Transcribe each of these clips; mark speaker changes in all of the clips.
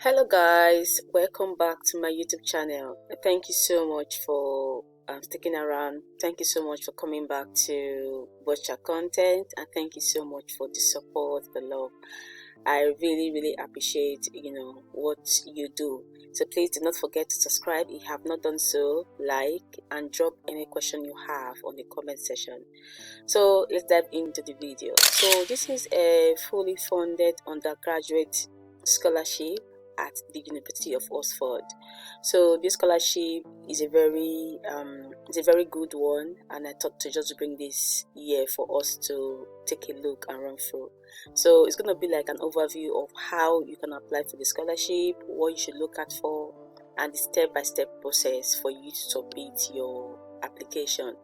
Speaker 1: Hello guys, welcome back to my YouTube channel. Thank you so much for sticking around. Thank you so much for coming back to watch our content, and thank you so much for the support, the love. I really appreciate what you do. So please do not forget to subscribe if you have not done so, like, and drop any question you have on the comment section. So let's dive into the video. So this is a fully funded undergraduate scholarship at the University of Oxford. So this scholarship is a very good one, and I thought to just bring this here for us to take a look and run through. So it's going to be like an overview of how you can apply for the scholarship, what you should look at for, and the step-by-step process for you to submit your application.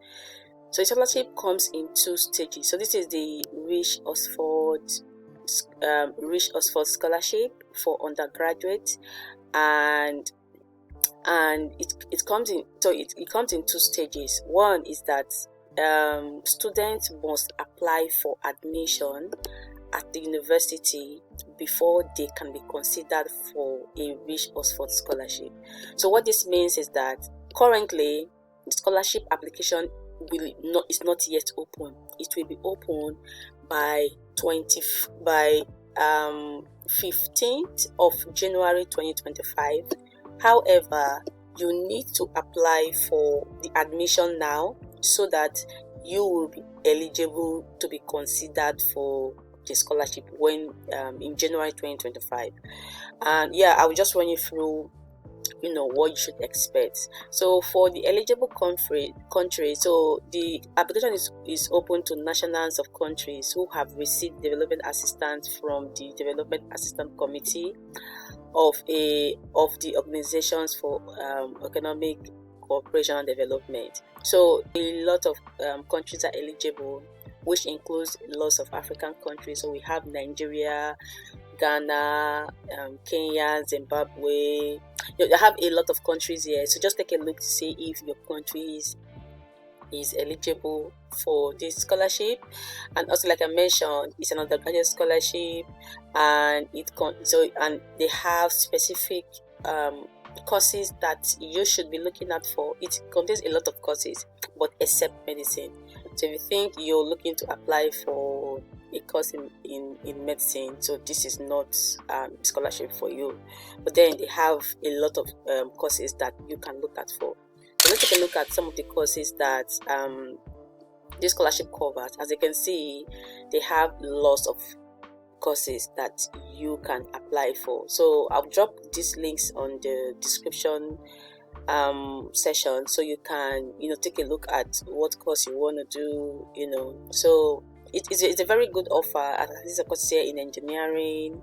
Speaker 1: So the scholarship comes in two stages. So this is the Rich Oxford Scholarship for undergraduate, and it comes in two stages. One is that students must apply for admission at the university before they can be considered for a Rich Oxford Scholarship. So what this means is that currently the scholarship application is not yet open. It will be open by 15th of January 2025. However, you need to apply for the admission now so that you will be eligible to be considered for the scholarship when in January 2025. And yeah, I will just run you through what you should expect. So for the eligible country, so the application is open to nationals of countries who have received development assistance from the Development Assistance Committee of the Organizations for Economic Cooperation and Development. So a lot of countries are eligible, which includes lots of African countries. So we have Nigeria, Ghana, Kenya, Zimbabwe. You have a lot of countries here, so just take a look to see if your country is eligible for this scholarship. And also, like I mentioned, it's an undergraduate scholarship, and they have specific courses that you should be looking at for. It contains a lot of courses, but except medicine. So if you think you're looking to apply for a course in medicine, so this is not scholarship for you. But then they have a lot of courses that you can look at for. So let's take a look at some of the courses that this scholarship covers. As you can see, they have lots of courses that you can apply for. So I'll drop these links on the description session, so you can take a look at what course you want to do. So it's a very good offer. This is a course here in engineering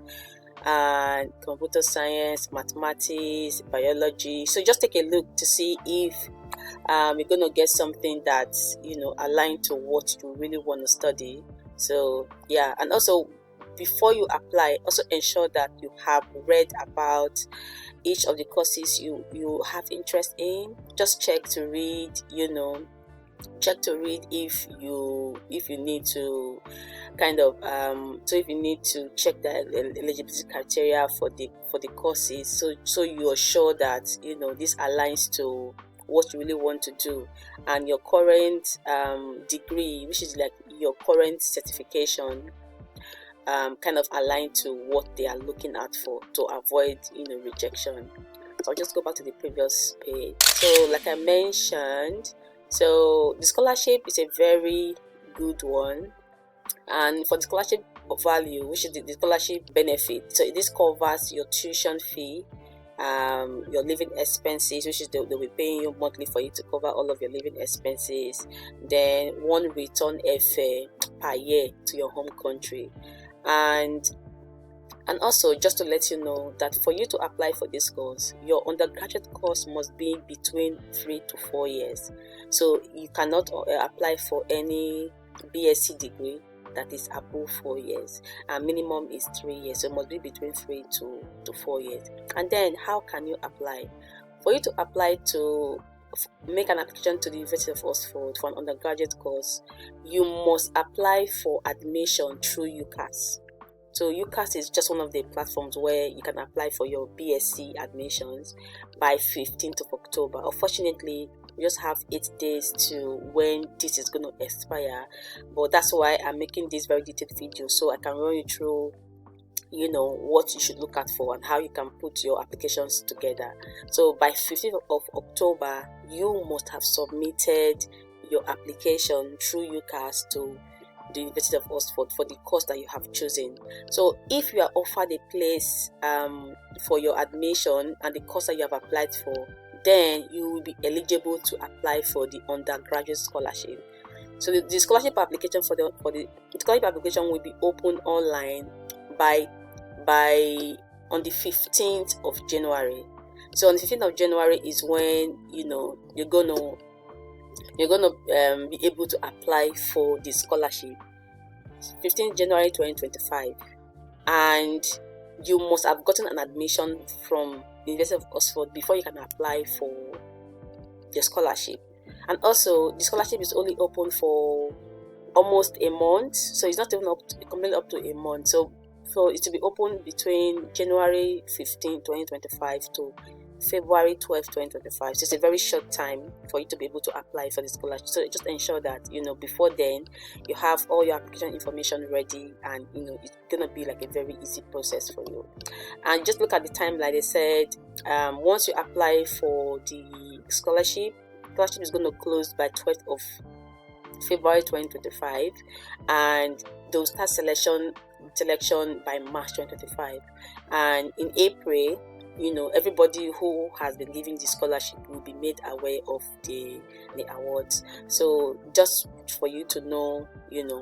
Speaker 1: and computer science, mathematics, biology. So just take a look to see if you're going to get something that's aligned to what you really want to study. So yeah, and also before you apply, also ensure that you have read about each of the courses you have interest in. Just check to read if you need to if you need to check the eligibility criteria for the courses, so you are sure that this aligns to what you really want to do, and your current degree, which is like your current certification, kind of aligned to what they are looking at for, to avoid rejection. So I'll just go back to the previous page. So like I mentioned, so the scholarship is a very good one, and for the scholarship value, which is the scholarship benefit, so this covers your tuition fee, your living expenses, which is they'll be paying you monthly for you to cover all of your living expenses, then one return airfare per year to your home country. And also, just to let you know that for you to apply for this course, your undergraduate course must be between 3 to 4 years. So you cannot apply for any BSc degree that is above 4 years, and minimum is 3 years. So it must be between 3 to 4 years. And then how can you apply? For you to apply to make an application to the University of Oxford for an undergraduate course, you must apply for admission through UCAS. So UCAS is just one of the platforms where you can apply for your BSc admissions by 15th of October. Unfortunately, we just have 8 days to when this is going to expire, but that's why I'm making this very detailed video, so I can run you through what you should look at for and how you can put your applications together. So by 15th of October, you must have submitted your application through UCAS to the University of Oxford for the course that you have chosen. So if you are offered a place for your admission and the course that you have applied for, then you will be eligible to apply for the undergraduate scholarship. So the scholarship application for the scholarship application will be open online by on the 15th of January. So on the 15th of January is when you're gonna be able to apply for the scholarship. 15th January 2025, and you must have gotten an admission from the University of Oxford before you can apply for the scholarship. And also, the scholarship is only open for almost a month, so it's not even completely up to a month. So it will be open between January 15, 2025 to February 12, 2025. So it's a very short time for you to be able to apply for the scholarship. So just ensure that before then you have all your application information ready, and it's gonna be like a very easy process for you. And just look at the timeline. They said once you apply for the scholarship is going to close by 12th of February 2025, and they'll start selection by March 2025. And in April, everybody who has been given the scholarship will be made aware of the awards. So just for you to know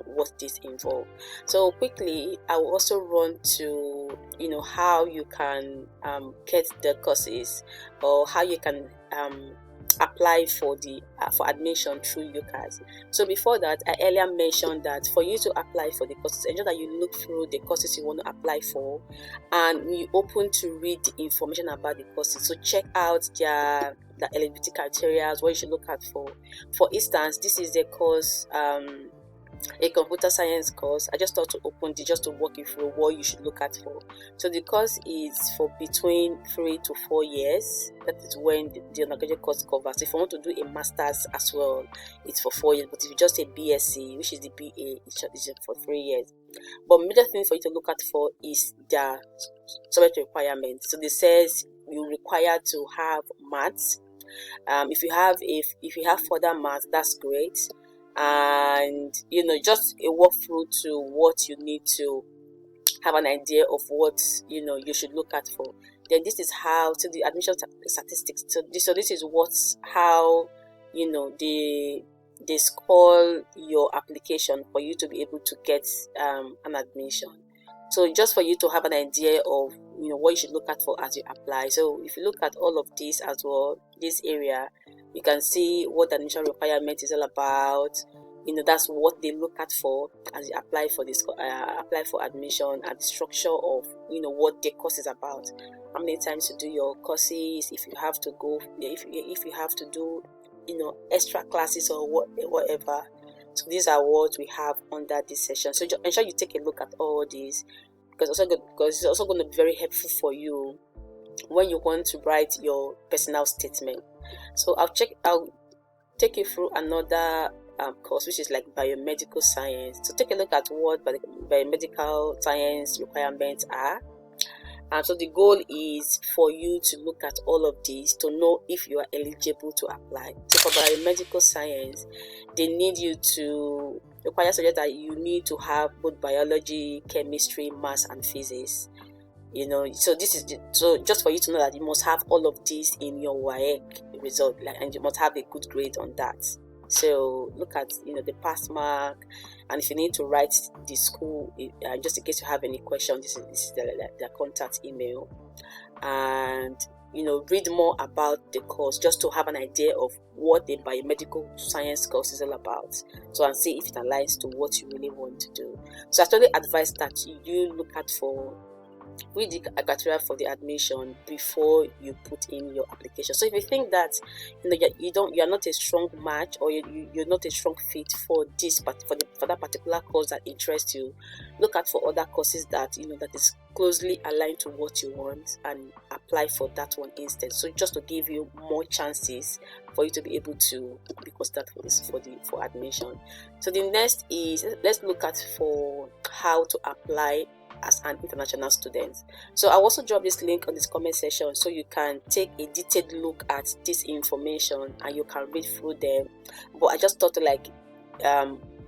Speaker 1: what this involves. So quickly, I will also run to how you can get the courses, or how you can apply for admission through UCAS. So before that, I earlier mentioned that for you to apply for the courses, ensure that you look through the courses you want to apply for, and you open to read the information about the courses. So check out the eligibility criteria, what you should look at for. For instance, this is the course, a computer science course. I just thought to open it just to walk you through what you should look at for. So the course is for between 3 to 4 years. That is when the undergraduate course covers. If you want to do a master's as well, it's for 4 years. But if you just a BSc, which is the BA, it's for 3 years. But major thing for you to look at for is the subject requirements. So this says you're required to have maths. If you have further maths, that's great. And just a walkthrough to what you need to have an idea of what you should look at for. Then this is how to the admission statistics. So this is how they score your application for you to be able to get an admission. So just for you to have an idea of what you should look at for as you apply. So if you look at all of this as well, this area, you can see what the admission requirement is all about. That's what they look at for as you apply for this apply for admission, and the structure of what the course is about. How many times you do your courses, if you have to go, if you have to do extra classes or whatever. So these are what we have under this session. So ensure you take a look at all these, because it's also going to be very helpful for you when you want to write your personal statement. So I'll take you through another course, which is like biomedical science. So take a look at what biomedical science requirements are. So the goal is for you to look at all of these to know if you are eligible to apply. So for biomedical science, they need you to require subject that you need to have both biology, chemistry, maths, and physics. So this is so just for you to know that you must have all of these in your WAEC result, and you must have a good grade on that. So look at the pass mark, and if you need to write the school, just in case you have any questions, this is the contact email, and read more about the course just to have an idea of what the biomedical science course is all about. So and see if it aligns to what you really want to do. So I totally advise that you look at for read the criteria for the admission before you put in your application. So if you think that you're not a strong match, or you're not a strong fit for for that particular course that interests you, look out for other courses that that is closely aligned to what you want, and apply for that one instead. So just to give you more chances for you to be able to be considered for admission. So the next is, let's look at for how to apply as an international student. So I'll also drop this link on this comment section, so you can take a detailed look at this information and you can read through them. But I just thought to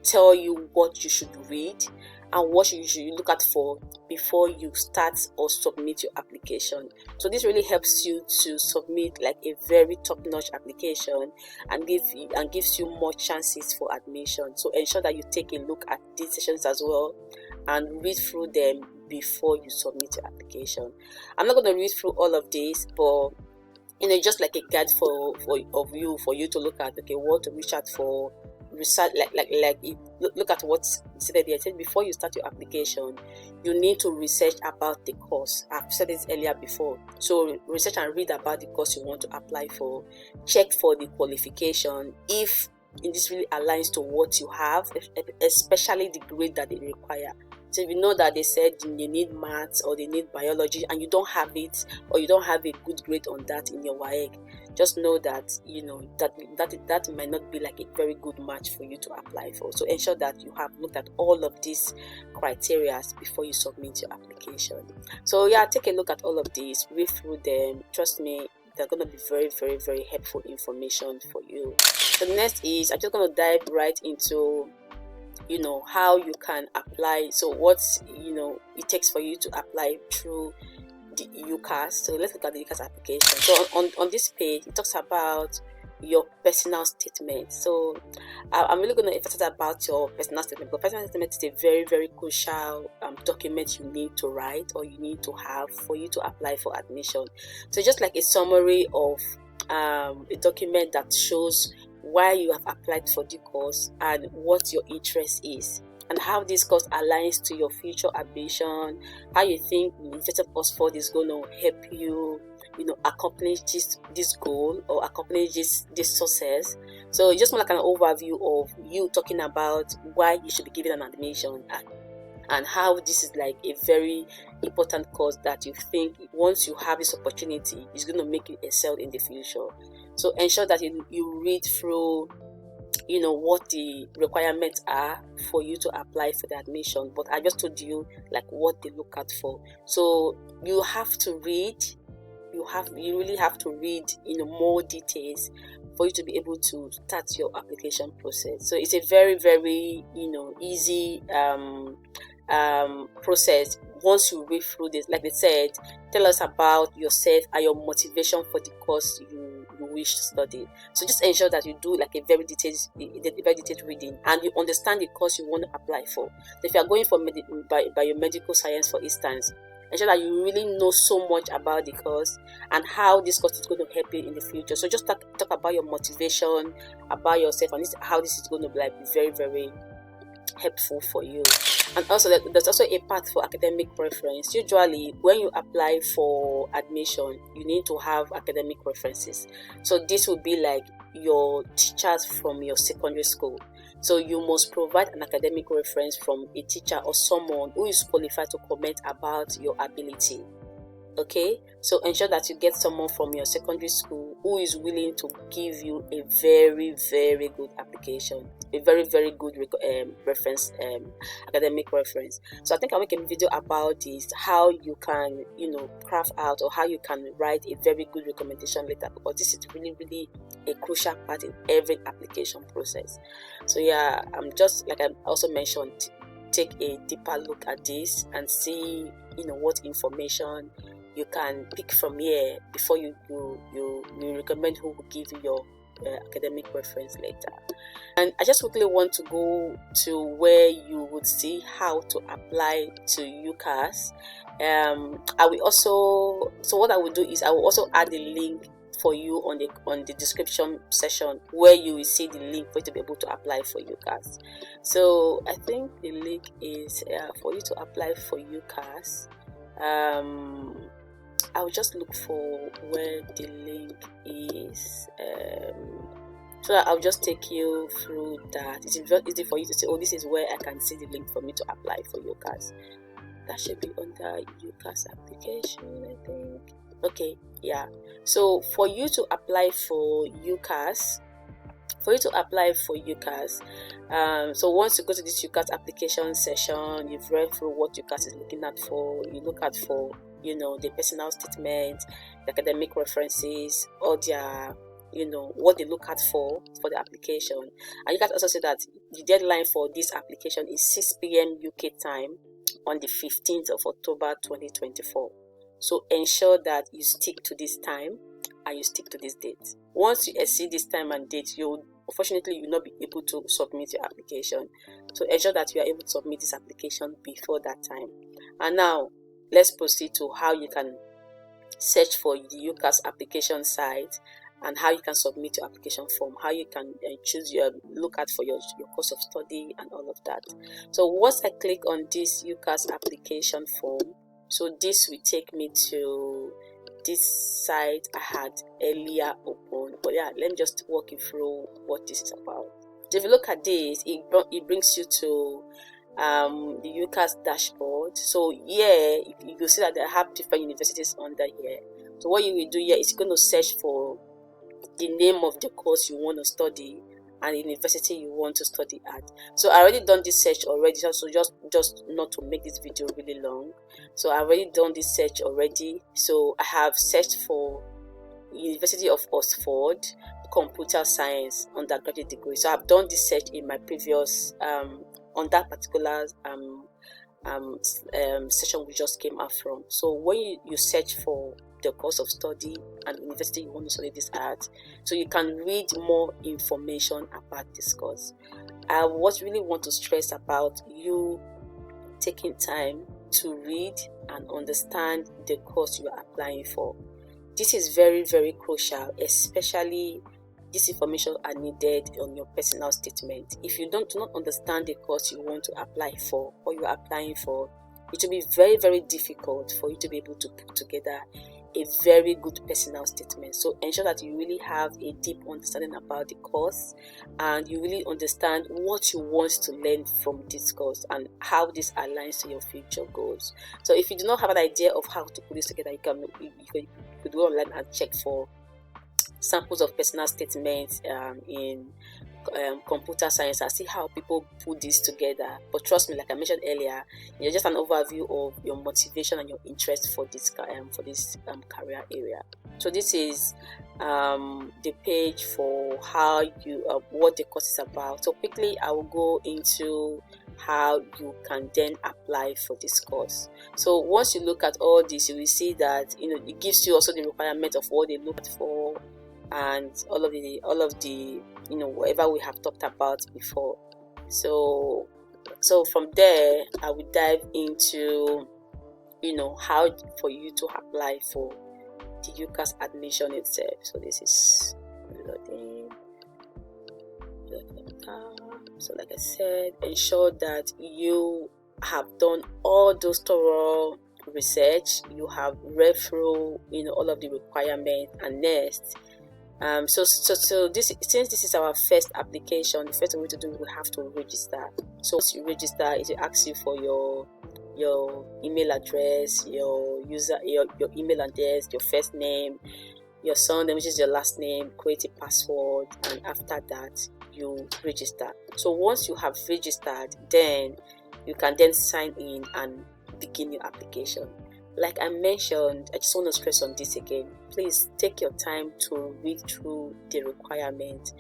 Speaker 1: tell you what you should read and what you should look at for before you start or submit your application. So this really helps you to submit like a very top-notch application and gives you more chances for admission. So ensure that you take a look at these sessions as well and read through them before you submit your application. I'm not going to read through all of this, but just like a guide for you to look at, okay, what to reach out for, research, look at what's said there. I said before you start your application, you need to research about the course. I've said this earlier before. So research and read about the course you want to apply for. Check for the qualification, if this really aligns to what you have, especially the grade that they require. So if you know that they said they need maths or they need biology and you don't have it, or you don't have a good grade on that in your WAEC, just know that that might not be like a very good match for you to apply for. So ensure that you have looked at all of these criteria before you submit your application. So yeah, take a look at all of these, read through them. Trust me, they're going to be very, very, very helpful information for you. So the next is, I'm just going to dive right into how you can apply. So what it takes for you to apply through the UCAS. So let's look at the UCAS application. So on this page, it talks about your personal statement. So I'm really going to emphasize about your personal statement, because personal statement is a very, very crucial document you need to write, or you need to have for you to apply for admission. So just like a summary of a document that shows why you have applied for the course and what your interest is, and how this course aligns to your future ambition, how you think the University of Oxford is going to help you accomplish this goal, or accomplish this success. So it's just more like an overview of you talking about why you should be given an admission, and how this is like a very important course that you think once you have this opportunity is going to make you excel in the future. So ensure that you read through what the requirements are for you to apply for the admission. But I just told you like what they look out for. So you have to read, you really have to read more details for you to be able to start your application process. So it's a very, very easy process. Once you read through this, like they said, tell us about yourself and your motivation for the course you wish to study. So just ensure that you do like a very detailed reading, and you understand the course you want to apply for. So if you are going for biomedical science, for instance, ensure that you really know so much about the course and how this course is going to help you in the future. So just talk about your motivation, about yourself, and how this is going to be very, very helpful for you. And also there's also a path for academic preference. Usually when you apply for admission, you need to have academic references. So this will be like your teachers from your secondary school. So you must provide an academic reference from a teacher or someone who is qualified to comment about your ability. Okay, so ensure that you get someone from your secondary school who is willing to give you a very, very good application, a very, very good reference, academic reference. So I think I'll make a video about this, how you can craft out, or how you can write a very good recommendation letter, because this is really, really a crucial part in every application process. So yeah, I'm just like I also mentioned, take a deeper look at this and see what information you can pick from here before you recommend who will give you your academic reference letter. And I just quickly want to go to where you would see how to apply to UCAS. I will also, so what I will do is I will also add a link for you on the description section, where you will see the link for you to be able to apply for UCAS. So I think the link is for you to apply for UCAS. I'll just look for where the link is, so that I'll just take you through that. It's very easy for you to say, oh, this is where I can see the link for me to apply for UCAS. That should be under UCAS application, I think. Okay, yeah. So for you to apply for UCAS, so once you go to this UCAS application session, you've read through what UCAS is looking at for. You look at for, the personal statement, the academic references, all their, what they look at for the application. And you can also say that the deadline for this application is 6 p.m. UK time on the 15th of October 2024. So ensure that you stick to this time and you stick to this date. Once you exceed this time and date, you'll not be able to submit your application. So ensure that you are able to submit this application before that time. And now let's proceed to how you can search for the UCAS application site and how you can submit your application form, how you can choose look at for your course of study and all of that. So once I click on this UCAS application form, so this will take me to this site I had earlier open. But yeah, let me just walk you through what this is about. So if you look at this, it brings you to the UCAS dashboard. So yeah, you see that they have different universities under here. So what you will do here is you're going to search for the name of the course you want to study and the university you want to study at. So I already done this search already, so just not to make this video really long. So I already done this search already. So I have searched for University of Oxford computer science undergraduate degree. So I've done this search in my previous on that particular session we just came out from. So when you search for the course of study and university you want to study this at, so you can read more information about this course. I really want to stress about you taking time to read and understand the course you are applying for. This is very, very crucial, especially this information are needed on your personal statement. If you do not understand the course you want to apply for or you are applying for, it will be very, very difficult for you to be able to put together a very good personal statement. So ensure that you really have a deep understanding about the course and you really understand what you want to learn from this course and how this aligns to your future goals. So if you do not have an idea of how to put this together, you could go online and check for samples of personal statements in computer science and see how people put this together. But trust me, like I mentioned earlier, just an overview of your motivation and your interest for this career area. So this is the page for how you what the course is about. So quickly I will go into how you can then apply for this course. So once you look at all this, you will see that it gives you also the requirement of what they look for and all of the whatever we have talked about before. So from there I will dive into how for you to apply for the UCAS admission itself. So this is loading. So like I said, ensure that you have done all those thorough research, you have read through all of the requirements, and next so this, since this is our first application, the first thing we need to do, we have to register. So once you register, it will ask you for your email address, your email address, your first name, your surname, which is your last name, create a password, and after that you register. So once you have registered, then you can then sign in and begin your application. Like I mentioned, I just want to stress on this again. Please take your time to read through the requirement.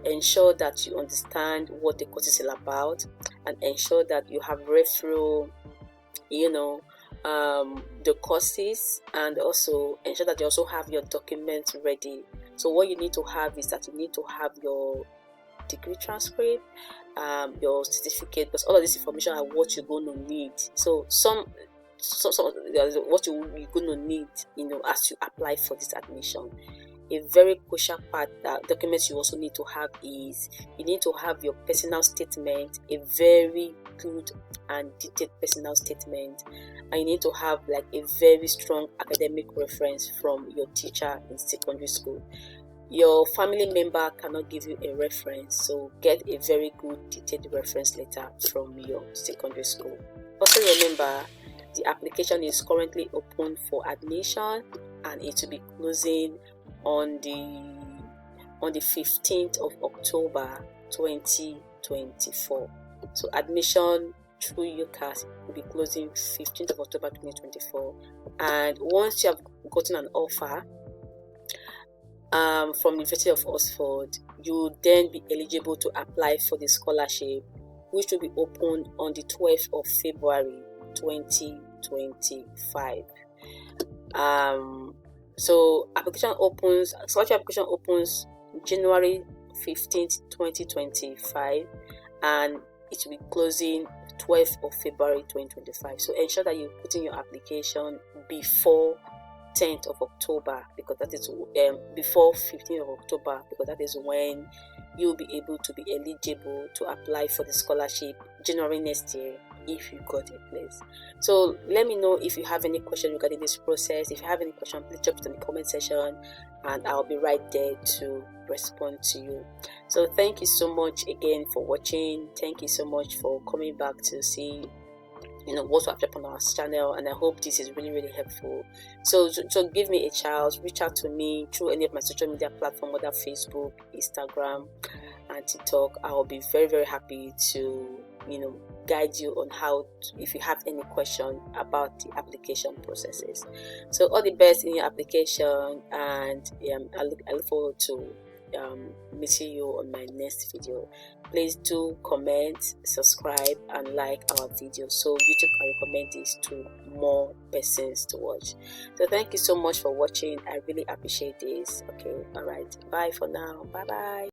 Speaker 1: Ensure that you understand what the course is all about, and ensure that you have read through, the courses, and also ensure that you also have your documents ready. So what you need to have is that you need to have your degree transcript, your certificate, because all of this information are what you're going to need. So what you're going to need, as you apply for this admission. A very crucial part that documents you also need to have is you need to have your personal statement, a very good and detailed personal statement, and you need to have like a very strong academic reference from your teacher in secondary school. Your family member cannot give you a reference, so get a very good detailed reference letter from your secondary school. Also remember, the application is currently open for admission and it will be closing on the 15th of October 2024. So admission through UCAS will be closing 15th of October 2024, and once you have gotten an offer from the University of Oxford, you will then be eligible to apply for the scholarship, which will be opened on the 12th of February 2025. So scholarship application opens January 15th 2025, and it will be closing 12th of February 2025. So ensure that you put in your application before 10th of October, because that is before 15th of October, because that is when you'll be able to be eligible to apply for the scholarship January next year if you got a place. So let me know if you have any question regarding this process. If you have any question, please drop it in the comment section and I'll be right there to respond to you. So thank you so much again for watching. Thank you so much for coming back to see what to apply on our channel, and I hope this is really helpful. So give me a chance, reach out to me through any of my social media platforms, whether Facebook, Instagram and TikTok. I'll be very happy to guide you on how if you have any question about the application processes. So all the best in your application, and I look forward to meeting you on my next video. Please do comment, subscribe and like our video so YouTube can recommend this to more persons to watch. So thank you so much for watching. I really appreciate this. Okay, all right, bye for now. Bye.